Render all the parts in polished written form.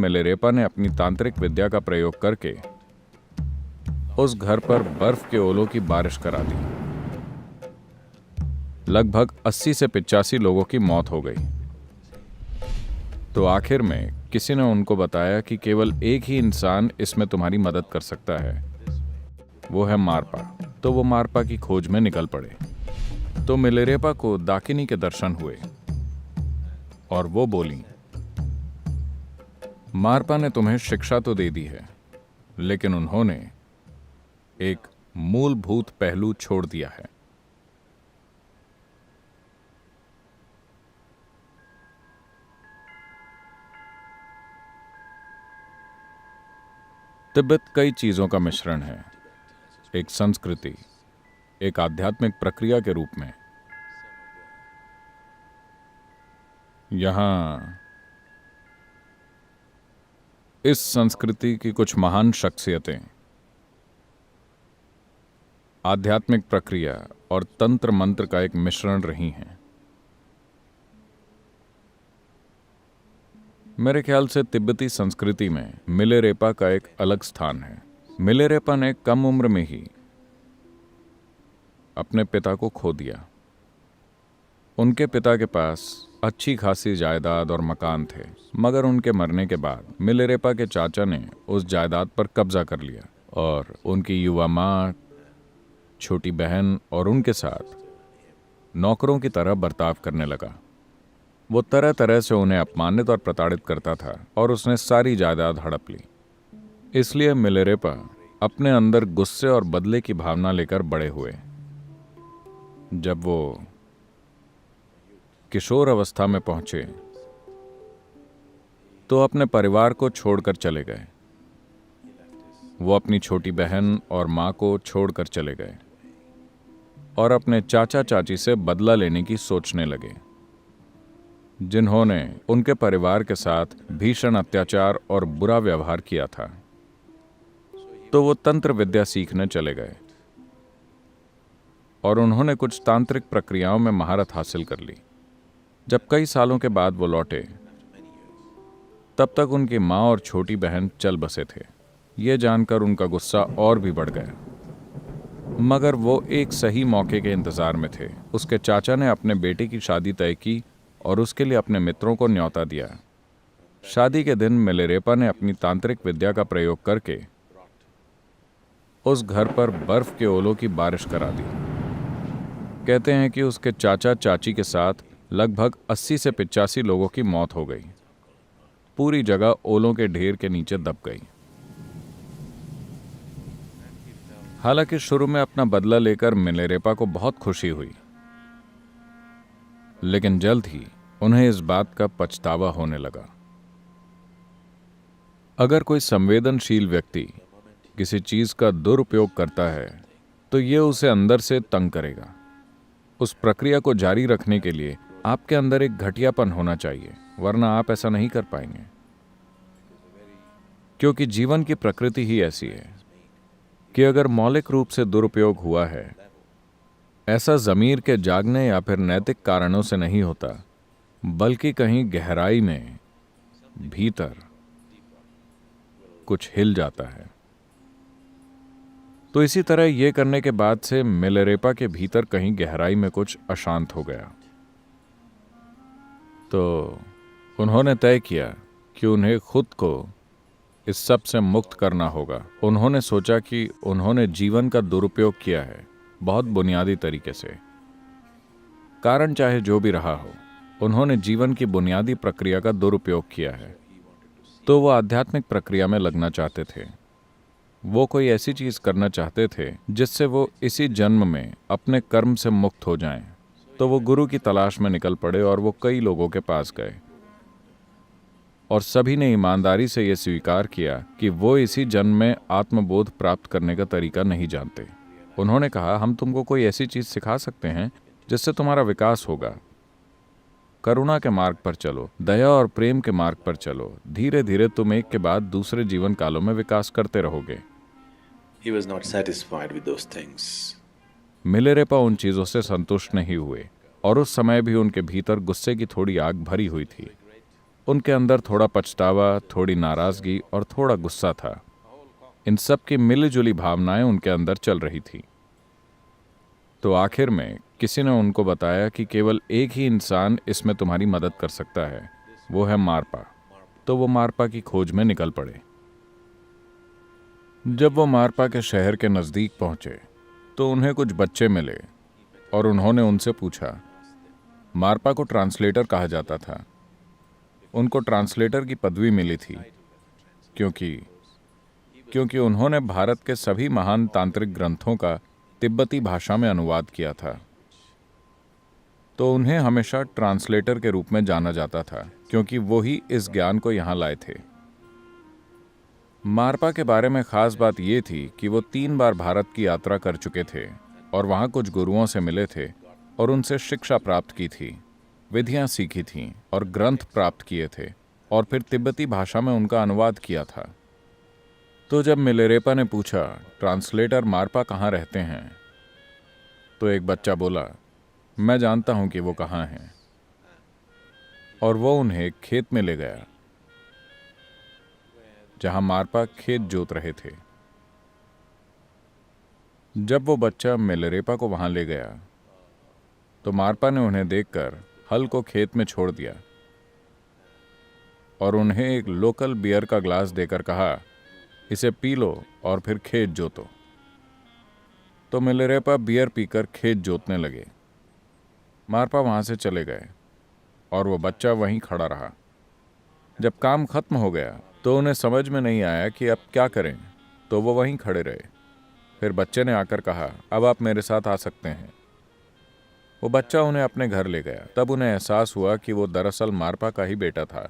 मिलेरेपा ने अपनी तांत्रिक विद्या का प्रयोग करके उस घर पर बर्फ के ओलों की बारिश करा दी। लगभग 80 से 85 लोगों की मौत हो गई। तो आखिर में किसी ने उनको बताया कि केवल एक ही इंसान इसमें तुम्हारी मदद कर सकता है, वो है मारपा। तो वो मारपा की खोज में निकल पड़े। तो मिलेरेपा को दाकिनी के दर्शन हुए और वो बोली, मारपा ने तुम्हें शिक्षा तो दे दी है, लेकिन उन्होंने एक मूलभूत पहलू छोड़ दिया है। तिब्बत कई चीजों का मिश्रण है, एक संस्कृति, एक आध्यात्मिक प्रक्रिया के रूप में। यहां इस संस्कृति की कुछ महान शख्सियतें आध्यात्मिक प्रक्रिया और तंत्र मंत्र का एक मिश्रण रही हैं। मेरे ख्याल से तिब्बती संस्कृति में मिलेरेपा का एक अलग स्थान है। मिलेरेपा ने कम उम्र में ही अपने पिता को खो दिया। उनके पिता के पास अच्छी खासी जायदाद और मकान थे, मगर उनके मरने के बाद मिलेरेपा के चाचा ने उस जायदाद पर कब्जा कर लिया और उनकी युवा माँ, छोटी बहन और उनके साथ नौकरों की तरह बर्ताव करने लगा। वो तरह तरह से उन्हें अपमानित और प्रताड़ित करता था और उसने सारी जायदाद हड़प ली। इसलिए मिलेरेपा अपने अंदर गुस्से और बदले की भावना लेकर बड़े हुए। जब वो किशोर अवस्था में पहुंचे तो अपने परिवार को छोड़कर चले गए। वो अपनी छोटी बहन और मां को छोड़कर चले गए और अपने चाचा चाची से बदला लेने की सोचने लगे, जिन्होंने उनके परिवार के साथ भीषण अत्याचार और बुरा व्यवहार किया था। तो वो तंत्र विद्या सीखने चले गए और उन्होंने कुछ तांत्रिक प्रक्रियाओं में महारत हासिल कर ली। जब कई सालों के बाद वो लौटे, तब तक उनकी माँ और छोटी बहन चल बसे थे। ये जानकर उनका गुस्सा और भी बढ़ गया, मगर वो एक सही मौके के इंतजार में थे। उसके चाचा ने अपने बेटे की शादी तय की और उसके लिए अपने मित्रों को न्योता दिया। शादी के दिन मिलेरेपा ने अपनी तांत्रिक विद्या का प्रयोग करके उस घर पर बर्फ के ओलों की बारिश करा दी। कहते हैं कि उसके चाचा चाची के साथ लगभग 80 से 85 लोगों की मौत हो गई। पूरी जगह ओलों के ढेर के नीचे दब गई। हालांकि शुरू में अपना बदला लेकर मिलेरेपा को बहुत खुशी हुई, लेकिन जल्द ही उन्हें इस बात का पछतावा होने लगा। अगर कोई संवेदनशील व्यक्ति किसी चीज का दुरुपयोग करता है तो ये उसे अंदर से तंग करेगा। उस प्रक्रिया को जारी रखने के लिए आपके अंदर एक घटियापन होना चाहिए, वरना आप ऐसा नहीं कर पाएंगे, क्योंकि जीवन की प्रकृति ही ऐसी है कि अगर मौलिक रूप से दुरुपयोग हुआ है, ऐसा ज़मीर के जागने या फिर नैतिक कारणों से नहीं होता, बल्कि कहीं गहराई में भीतर कुछ हिल जाता है। तो इसी तरह ये करने के बाद से मिलेरेपा के भीतर कहीं गहराई में कुछ अशांत हो गया। तो उन्होंने तय किया कि उन्हें खुद को इस सब से मुक्त करना होगा। उन्होंने सोचा कि उन्होंने जीवन का दुरुपयोग किया है, बहुत बुनियादी तरीके से। कारण चाहे जो भी रहा हो, उन्होंने जीवन की बुनियादी प्रक्रिया का दुरुपयोग किया है। तो वो आध्यात्मिक प्रक्रिया में लगना चाहते थे। वो कोई ऐसी चीज करना चाहते थे जिससे वो इसी जन्म में अपने कर्म से मुक्त हो जाएं। तो वो गुरु की तलाश में निकल पड़े और वो कई लोगों के पास गए और सभी ने ईमानदारी से ये स्वीकार किया कि वो इसी जन्म में आत्मबोध प्राप्त करने का तरीका नहीं जानते। उन्होंने कहा, हम तुमको कोई ऐसी चीज सिखा सकते हैं जिससे तुम्हारा विकास होगा। करुणा के मार्ग पर चलो, दया और प्रेम के मार्ग पर चलो। धीरे धीरे तुम एक के बाद दूसरे जीवन कालों में विकास करते रहोगे। He was not satisfied with those things. मिलेरेपा उन चीजों से संतुष्ट नहीं हुए और उस समय भी उनके भीतर गुस्से की थोड़ी आग भरी हुई थी। उनके अंदर थोड़ा पछतावा, थोड़ी नाराजगी और थोड़ा गुस्सा था। इन सब की मिलीजुली भावनाएं उनके अंदर चल रही थी। तो आखिर में किसी ने उनको बताया कि केवल एक ही इंसान इसमें तुम्हारी मदद कर सकता है, वो है मारपा। तो वो मारपा की खोज में निकल पड़े। जब वो मारपा के शहर के नज़दीक पहुंचे तो उन्हें कुछ बच्चे मिले और उन्होंने उनसे पूछा। मारपा को ट्रांसलेटर कहा जाता था। उनको ट्रांसलेटर की पदवी मिली थी क्योंकि उन्होंने भारत के सभी महान तांत्रिक ग्रंथों का तिब्बती भाषा में अनुवाद किया था। तो उन्हें हमेशा ट्रांसलेटर के रूप में जाना जाता था, क्योंकि वो ही इस ज्ञान को यहाँ लाए थे। मारपा के बारे में खास बात ये थी कि वो 3 बार भारत की यात्रा कर चुके थे और वहाँ कुछ गुरुओं से मिले थे और उनसे शिक्षा प्राप्त की थी, विधियाँ सीखी थीं और ग्रंथ प्राप्त किए थे और फिर तिब्बती भाषा में उनका अनुवाद किया था। तो जब मिलेरेपा ने पूछा, ट्रांसलेटर मारपा कहाँ रहते हैं, तो एक बच्चा बोला, मैं जानता हूं कि वो कहाँ हैं। और वो उन्हें खेत में ले गया जहां मारपा खेत जोत रहे थे। जब वो बच्चा मिलेरेपा को वहां ले गया तो मारपा ने उन्हें देखकर हल को खेत में छोड़ दिया और उन्हें एक लोकल बियर का ग्लास देकर कहा, इसे पी लो और फिर खेत जोतो। तो मिलेरेपा बियर पीकर खेत जोतने लगे। मारपा वहां से चले गए और वो बच्चा वहीं खड़ा रहा। जब काम खत्म हो गया तो उन्हें समझ में नहीं आया कि अब क्या करें, तो वो वहीं खड़े रहे। फिर बच्चे ने आकर कहा, अब आप मेरे साथ आ सकते हैं। वो बच्चा उन्हें अपने घर ले गया। तब उन्हें एहसास हुआ कि वो दरअसल मारपा का ही बेटा था।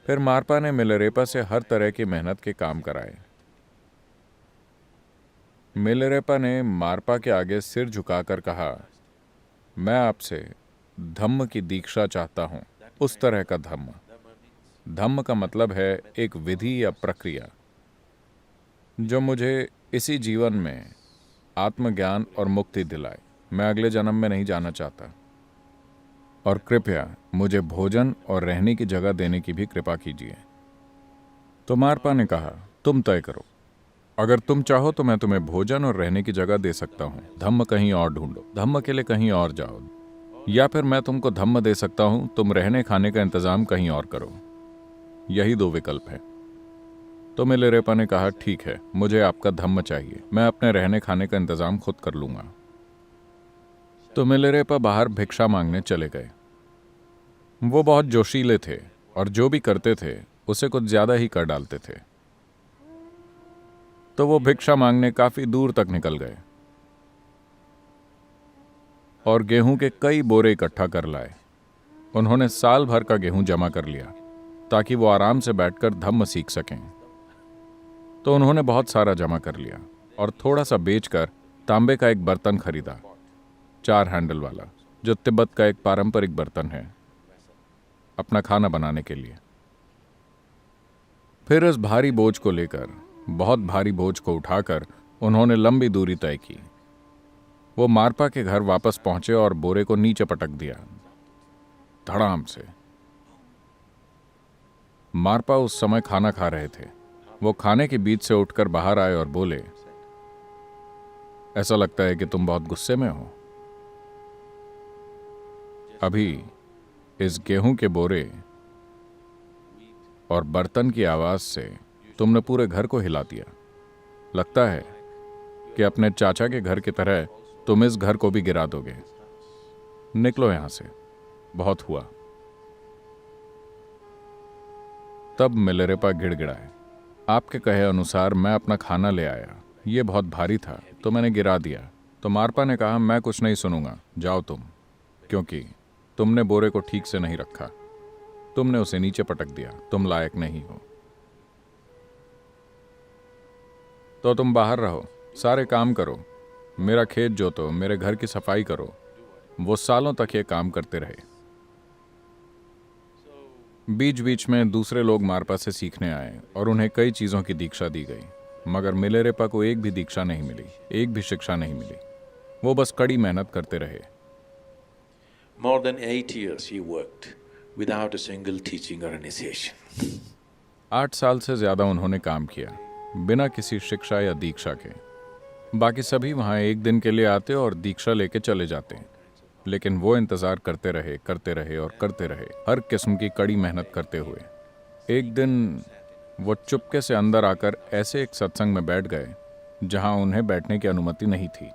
फिर मारपा ने मिलेरेपा से हर तरह की मेहनत के काम कराए। मिलेरेपा ने मारपा के आगे सिर झुकाकर कहा, मैं आपसे धम्म की दीक्षा चाहता हूं, उस तरह का धम्म। धम्म का मतलब है एक विधि या प्रक्रिया जो मुझे इसी जीवन में आत्मज्ञान और मुक्ति दिलाए। मैं अगले जन्म में नहीं जाना चाहता, और कृपया मुझे भोजन और रहने की जगह देने की भी कृपा कीजिए। तो मारपा ने कहा, तुम तय करो, अगर तुम चाहो तो मैं तुम्हें भोजन और रहने की जगह दे सकता हूँ। धम्म कहीं और ढूंढो, धम्म के लिए कहीं और जाओ, या फिर मैं तुमको धम्म दे सकता हूँ, तुम रहने खाने का इंतजाम कहीं और करो। यही 2 विकल्प है। तो मिलेरेपा ने कहा, ठीक है, मुझे आपका धम्म चाहिए, मैं अपने रहने खाने का इंतजाम खुद कर लूंगा। तो मिलेरेपा बाहर भिक्षा मांगने चले गए। वो बहुत जोशीले थे और जो भी करते थे उसे कुछ ज्यादा ही कर डालते थे। तो वो भिक्षा मांगने काफी दूर तक निकल गए और गेहूं के कई बोरे इकट्ठा कर लाए। उन्होंने साल भर का गेहूं जमा कर लिया ताकि वो आराम से बैठकर धम्म सीख सकें। तो उन्होंने बहुत सारा जमा कर लिया और थोड़ा सा बेचकर तांबे का एक बर्तन खरीदा, 4 हैंडल वाला, जो तिब्बत का एक पारंपरिक बर्तन है अपना खाना बनाने के लिए। फिर इस भारी बोझ को लेकर, बहुत भारी बोझ को उठाकर उन्होंने लंबी दूरी तय की। वो मारपा के घर वापस पहुंचे और बोरे को नीचे पटक दिया धड़ाम से। मारपा उस समय खाना खा रहे थे। वो खाने के बीच से उठकर बाहर आए और बोले, ऐसा लगता है कि तुम बहुत गुस्से में हो। अभी इस गेहूं के बोरे और बर्तन की आवाज से तुमने पूरे घर को हिला दिया। लगता है कि अपने चाचा के घर की तरह तुम इस घर को भी गिरा दोगे। निकलो यहां से, बहुत हुआ। तब मिलेरेपा गिड़गिड़ाए, आपके कहे अनुसार मैं अपना खाना ले आया, ये बहुत भारी था तो मैंने गिरा दिया। तो मारपा ने कहा, मैं कुछ नहीं सुनूंगा, जाओ तुम, क्योंकि तुमने बोरे को ठीक से नहीं रखा, तुमने उसे नीचे पटक दिया, तुम लायक नहीं हो। तो तुम बाहर रहो, सारे काम करो, मेरा खेत जोतो, मेरे घर की सफाई करो। वो सालों तक ये काम करते रहे। बीच बीच में दूसरे लोग मारपा से सीखने आए और उन्हें कई चीजों की दीक्षा दी गई, मगर मिलेरेपा को एक भी दीक्षा नहीं मिली, एक भी शिक्षा नहीं मिली। वो बस कड़ी मेहनत करते रहे। More than 8 years he worked, without a single teaching or initiation. 8 साल से ज्यादा उन्होंने काम किया बिना किसी शिक्षा या दीक्षा के। बाकी सभी वहां एक दिन के लिए आते और दीक्षा लेके चले जाते, लेकिन वो इंतजार करते रहे और करते रहे, हर किस्म की कड़ी मेहनत करते हुए। एक दिन वो चुपके से अंदर आकर ऐसे एक सत्संग में बैठ गए जहां उन्हें बैठने की अनुमति नहीं थी।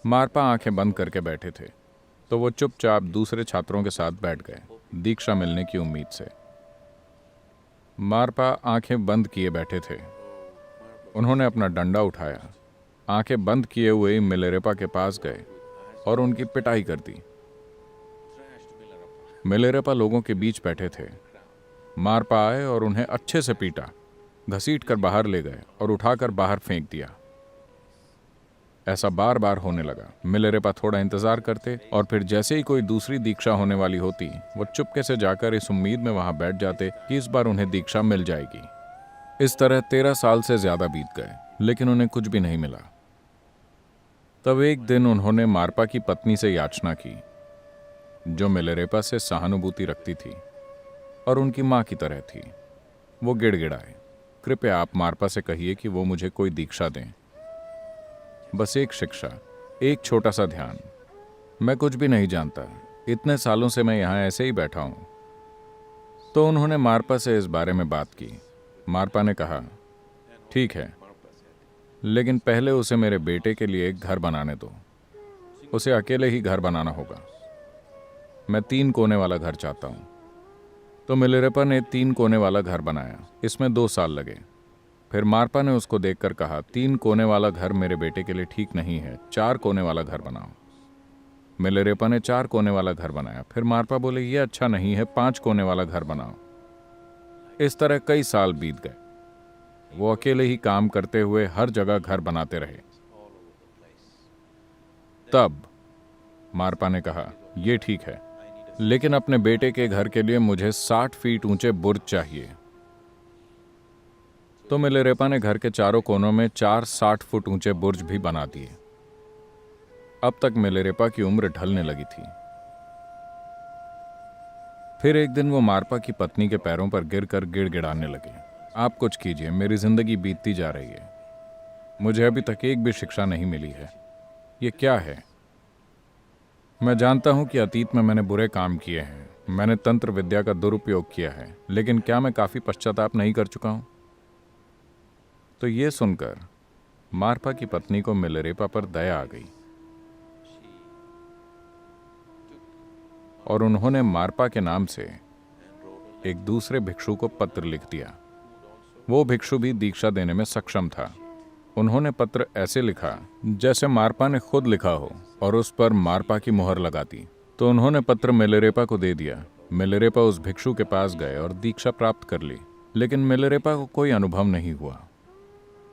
मारपा आंखें बंद करके बैठे थे, तो वो चुपचाप दूसरे छात्रों के साथ बैठ गए, दीक्षा मिलने की उम्मीद से। मारपा आंखें बंद किए बैठे थे। उन्होंने अपना डंडा उठाया, आंखें बंद किए हुए ही मिलेरेपा के पास गए और उनकी पिटाई कर दी। मिलेरेपा लोगों के बीच बैठे थे। मारपा आए और उन्हें अच्छे से पीटा, घसीट कर बाहर ले गए और उठाकर बाहर फेंक दिया। ऐसा बार बार होने लगा। मिलेरेपा थोड़ा इंतजार करते और फिर जैसे ही कोई दूसरी दीक्षा होने वाली होती, वो चुपके से जाकर इस उम्मीद में वहां बैठ जाते कि इस बार उन्हें दीक्षा मिल जाएगी। इस तरह 13 साल से ज्यादा बीत गए, लेकिन उन्हें कुछ भी नहीं मिला। तब एक दिन उन्होंने मारपा की पत्नी से याचना की, जो मिलेरेपा से सहानुभूति रखती थी और उनकी मां की तरह थी। वो गिड़गिड़ाए, कृपया आप मारपा से कहिए कि वो मुझे कोई दीक्षा दें, बस एक शिक्षा, एक छोटा सा ध्यान। मैं कुछ भी नहीं जानता, इतने सालों से मैं यहां ऐसे ही बैठा हूं। तो उन्होंने मारपा से इस बारे में बात की। मारपा ने कहा, ठीक है, लेकिन पहले उसे मेरे बेटे के लिए एक घर बनाने दो। उसे अकेले ही घर बनाना होगा। मैं 3 कोने वाला घर चाहता हूं। तो मिलेरेपा ने 3 कोने वाला घर बनाया। इसमें 2 साल लगे। फिर मारपा ने उसको देखकर कहा, 3 कोने वाला घर मेरे बेटे के लिए ठीक नहीं है, 4 कोने वाला घर बनाओ। मिलेरेपा ने 4 कोने वाला घर बनाया। फिर मारपा बोले, ये अच्छा नहीं है, 5 कोने वाला घर बनाओ। इस तरह कई साल बीत गए। वो अकेले ही काम करते हुए हर जगह घर बनाते रहे। तब मारपा ने कहा, यह ठीक है, लेकिन अपने बेटे के घर के लिए मुझे 60 फीट ऊंचे बुर्ज चाहिए। तो मिलेरेपा ने घर के चारों कोनों में 4 60 फुट ऊंचे बुर्ज भी बना दिए। अब तक मिलेरेपा की उम्र ढलने लगी थी। फिर एक दिन वो मारपा की पत्नी के पैरों पर गिरकर गिड़गिड़ाने लगे, आप कुछ कीजिए, मेरी जिंदगी बीतती जा रही है, मुझे अभी तक एक भी शिक्षा नहीं मिली है। ये क्या है? मैं जानता हूं कि अतीत में मैंने बुरे काम किए हैं, मैंने तंत्र विद्या का दुरुपयोग किया है, लेकिन क्या मैं काफी पश्चाताप नहीं कर चुका हूं? तो ये सुनकर मारपा की पत्नी को मिलेरेपा पर दया आ गई और उन्होंने मारपा के नाम से एक दूसरे भिक्षु को पत्र लिख दिया। वो भिक्षु भी दीक्षा देने में सक्षम था। उन्होंने पत्र ऐसे लिखा जैसे मारपा ने खुद लिखा हो और उस पर मारपा की मुहर लगा दी। तो उन्होंने पत्र मिलेरेपा को दे दिया। मिलेरेपा उस भिक्षु के पास गए और दीक्षा प्राप्त कर ली, लेकिन मिलेरेपा को कोई अनुभव नहीं हुआ।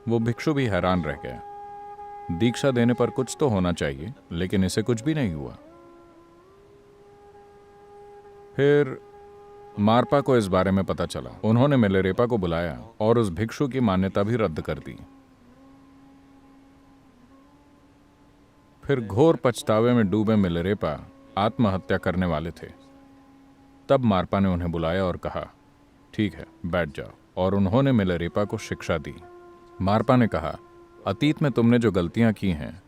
वो भिक्षु भी हैरान रह गया। दीक्षा देने पर कुछ तो होना चाहिए, लेकिन इसे कुछ भी नहीं हुआ। फिर मारपा को इस बारे में पता चला। उन्होंने मिलेरेपा को बुलाया और उस भिक्षु की मान्यता भी रद्द कर दी। फिर घोर पछतावे में डूबे मिलेरेपा आत्महत्या करने वाले थे। तब मारपा ने उन्हें बुलाया और कहा, ठीक है, बैठ जाओ, और उन्होंने मिलेरेपा को शिक्षा दी। मारपा ने कहा, अतीत में तुमने जो गलतियां की हैं,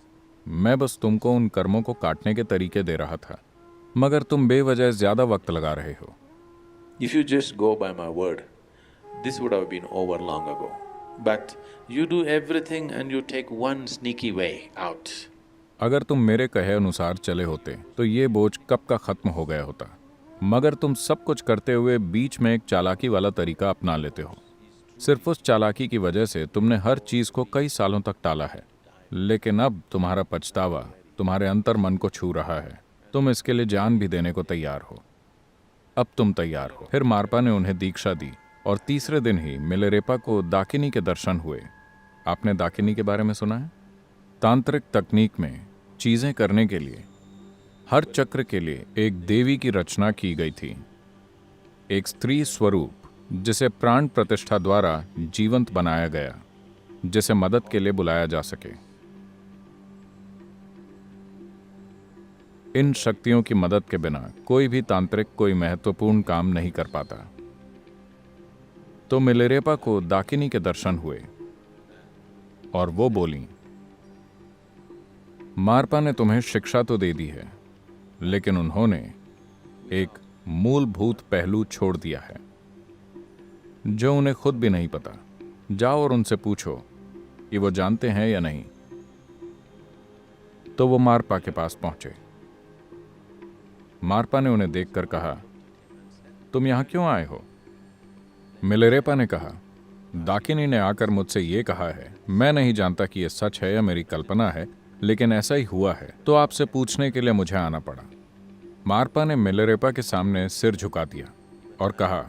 मैं बस तुमको उन कर्मों को काटने के तरीके दे रहा था, मगर तुम बेवजह ज्यादा वक्त लगा रहे हो। If you just go by my word, this would have been over long ago. But you do everything and you take one sneaky way out. अगर तुम मेरे कहे अनुसार चले होते तो ये बोझ कब का खत्म हो गया होता, मगर तुम सब कुछ करते हुए बीच में एक चालाकी वाला तरीका अपना लेते हो। सिर्फ उस चालाकी की वजह से तुमने हर चीज को कई सालों तक टाला है, लेकिन अब तुम्हारा पछतावा तुम्हारे अंतर मन को छू रहा है। तुम इसके लिए जान भी देने को तैयार हो। अब तुम तैयार हो। फिर मारपा ने उन्हें दीक्षा दी और तीसरे दिन ही मिलेरेपा को दाकिनी के दर्शन हुए। आपने दाकिनी के बारे में सुना है? तांत्रिक तकनीक में चीजें करने के लिए हर चक्र के लिए एक देवी की रचना की गई थी, एक स्त्री स्वरूप जिसे प्राण प्रतिष्ठा द्वारा जीवंत बनाया गया, जिसे मदद के लिए बुलाया जा सके। इन शक्तियों की मदद के बिना कोई भी तांत्रिक कोई महत्वपूर्ण काम नहीं कर पाता। तो मिलेरेपा को दाकिनी के दर्शन हुए और वो बोली, मारपा ने तुम्हें शिक्षा तो दे दी है, लेकिन उन्होंने एक मूलभूत पहलू छोड़ दिया है जो उन्हें खुद भी नहीं पता। जाओ और उनसे पूछो कि वो जानते हैं या नहीं। तो वो मारपा के पास पहुंचे। मारपा ने उन्हें देखकर कहा, तुम यहां क्यों आए हो? मिलेरेपा ने कहा, दाकिनी ने आकर मुझसे ये कहा है। मैं नहीं जानता कि यह सच है या मेरी कल्पना है, लेकिन ऐसा ही हुआ है, तो आपसे पूछने के लिए मुझे आना पड़ा। मारपा ने मिलेरेपा के सामने सिर झुका दिया और कहा,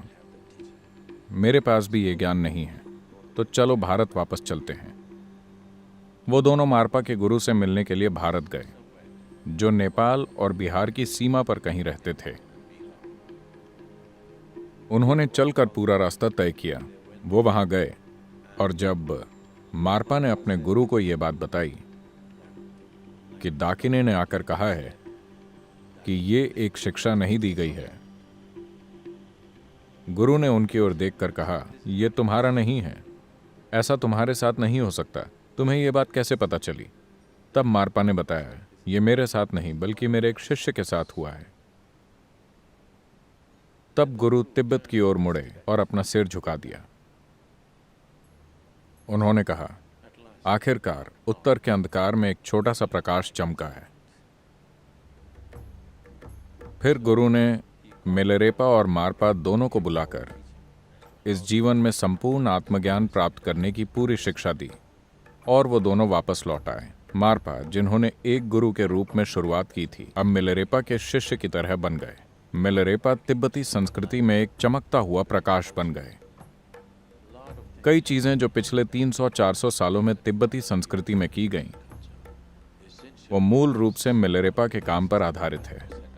मेरे पास भी ये ज्ञान नहीं है, तो चलो भारत वापस चलते हैं। वो दोनों मारपा के गुरु से मिलने के लिए भारत गए, जो नेपाल और बिहार की सीमा पर कहीं रहते थे। उन्होंने चलकर पूरा रास्ता तय किया। वो वहां गए और जब मारपा ने अपने गुरु को यह बात बताई कि दाकिनी ने आकर कहा है कि ये एक शिक्षा नहीं दी गई है, गुरु ने उनकी ओर देखकर कहा, यह तुम्हारा नहीं है, ऐसा तुम्हारे साथ नहीं हो सकता। तुम्हें यह बात कैसे पता चली? तब मारपा ने बताया, यह मेरे साथ नहीं बल्कि मेरे एक शिष्य के साथ हुआ है। तब गुरु तिब्बत की ओर मुड़े और अपना सिर झुका दिया। उन्होंने कहा, आखिरकार उत्तर के अंधकार में एक छोटा सा प्रकाश चमका है। फिर गुरु ने मिलेरेपा और मारपा दोनों को बुलाकर इस जीवन में संपूर्ण आत्मज्ञान प्राप्त करने की पूरी शिक्षा दी और वो दोनों वापस लौट आए। मारपा, जिन्होंने एक गुरु के रूप में शुरुआत की थी, अब मिलेरेपा के शिष्य की तरह बन गए। मिलेरेपा तिब्बती संस्कृति में एक चमकता हुआ प्रकाश बन गए। कई चीजें जो पिछले 300-400 सालों में तिब्बती संस्कृति में की गईं, वो मूल रूप से मिलेरेपा के काम पर आधारित है।